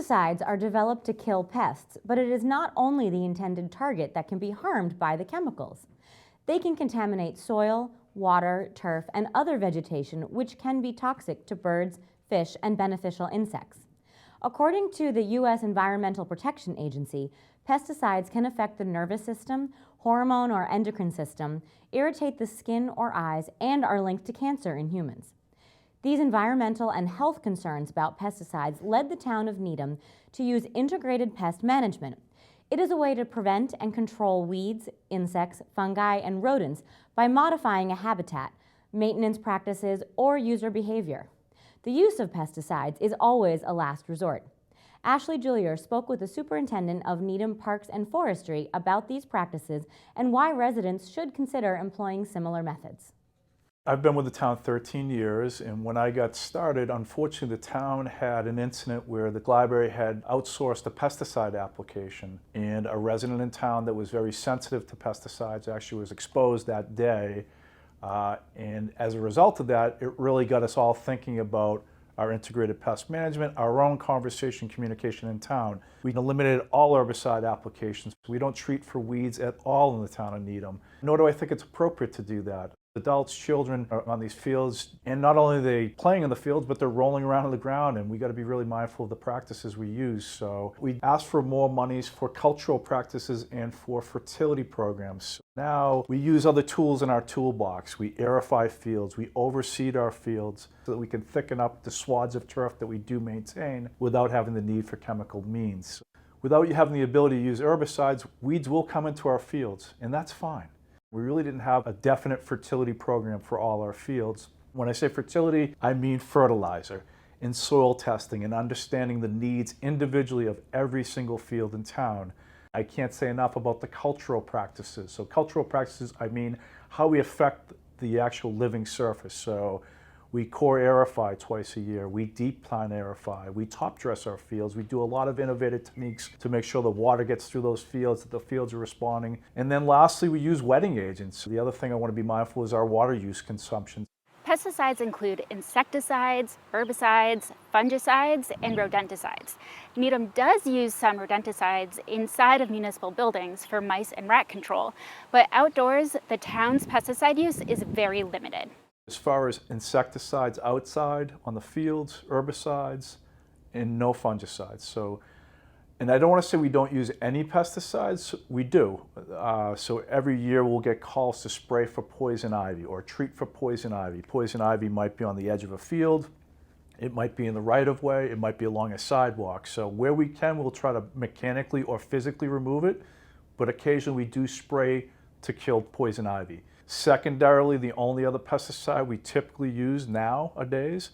Pesticides are developed to kill pests, but it is not only the intended target that can be harmed by the chemicals. They can contaminate soil, water, turf, and other vegetation, which can be toxic to birds, fish, and beneficial insects. According to the U.S. Environmental Protection Agency, pesticides can affect the nervous system, hormone or endocrine system, irritate the skin or eyes, and are linked to cancer in humans. These environmental and health concerns about pesticides led the town of Needham to use integrated pest management. It is a way to prevent and control weeds, insects, fungi, and rodents by modifying a habitat, maintenance practices, or user behavior. The use of pesticides is always a last resort. Ashley Julier spoke with the superintendent of Needham Parks and Forestry about these practices and why residents should consider employing similar methods. I've been with the town 13 years, and when I got started, unfortunately the town had an incident where the library had outsourced a pesticide application, and a resident in town that was very sensitive to pesticides actually was exposed that day. And as a result of that, it really got us all thinking about our integrated pest management, our own conversation communication in town. We eliminated all herbicide applications. We don't treat for weeds at all in the town of Needham, nor do I think it's appropriate to do that. Adults, children are on these fields, and not only are they playing in the fields, but they're rolling around on the ground, and we got to be really mindful of the practices we use. So we asked for more monies for cultural practices and for fertility programs. Now we use other tools in our toolbox. We aerify fields, we overseed our fields so that we can thicken up the swaths of turf that we do maintain without having the need for chemical means. Without you having the ability to use herbicides, weeds will come into our fields, and that's fine. We really didn't have a definite fertility program for all our fields. When I say fertility, I mean fertilizer and soil testing and understanding the needs individually of every single field in town. I can't say enough about the cultural practices. So cultural practices, I mean how we affect the actual living surface. So we core aerify twice a year, we deep plant aerify, we top dress our fields, we do a lot of innovative techniques to make sure the water gets through those fields, that the fields are responding. And then lastly, we use wetting agents. The other thing I want to be mindful is our water use consumption. Pesticides include insecticides, herbicides, fungicides, and rodenticides. Needham does use some rodenticides inside of municipal buildings for mice and rat control, but outdoors, the town's pesticide use is very limited. As far as insecticides outside on the fields, herbicides, and no fungicides. And I don't want to say we don't use any pesticides, we do. So every year we'll get calls to spray for poison ivy or treat for poison ivy. Poison ivy might be on the edge of a field, it might be in the right of way, it might be along a sidewalk. So where we can, we'll try to mechanically or physically remove it, but occasionally we do spray to kill poison ivy. Secondarily, the only other pesticide we typically use nowadays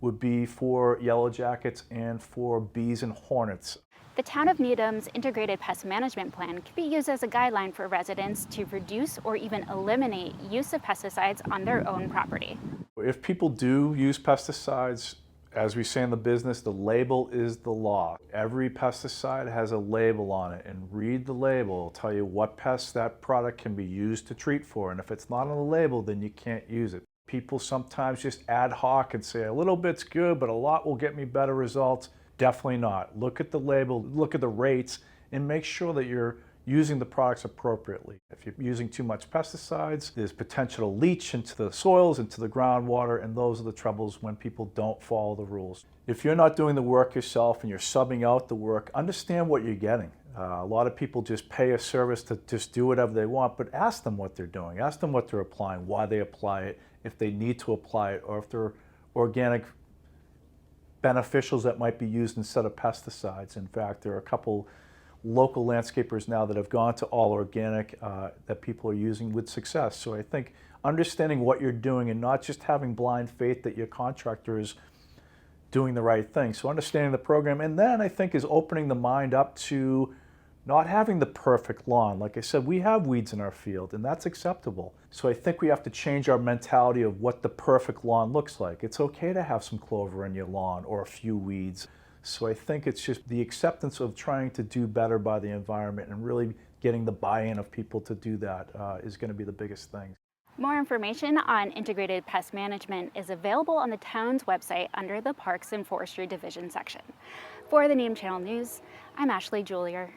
would be for yellow jackets and for bees and hornets. The town of Needham's Integrated Pest Management Plan can be used as a guideline for residents to reduce or even eliminate use of pesticides on their own property. If people do use pesticides, as we say in the business, the label is the law. Every pesticide has a label on it, and read the label. It'll tell you what pests that product can be used to treat for, and if it's not on the label, then you can't use it. People sometimes just ad hoc and say a little bit's good, but a lot will get me better results. Definitely not. Look at the label, look at the rates, and make sure that you're using the products appropriately. If you're using too much pesticides, there's potential to leach into the soils, into the groundwater, and those are the troubles when people don't follow the rules. If you're not doing the work yourself and you're subbing out the work, understand what you're getting. A lot of people just pay a service to just do whatever they want, but ask them what they're doing. Ask them what they're applying, why they apply it, if they need to apply it, or if they're organic beneficials that might be used instead of pesticides. In fact, there are a couple local landscapers now that have gone to all organic that people are using with success. So I think understanding what you're doing and not just having blind faith that your contractor is doing the right thing. So understanding the program, and then I think is opening the mind up to not having the perfect lawn. Like I said, we have weeds in our field, and that's acceptable. So I think we have to change our mentality of what the perfect lawn looks like. It's okay to have some clover in your lawn or a few weeds. So I think it's just the acceptance of trying to do better by the environment and really getting the buy-in of people to do that is going to be the biggest thing. More information on Integrated Pest Management is available on the town's website under the Parks and Forestry Division section. For the Needham Channel News, I'm Ashley Julier.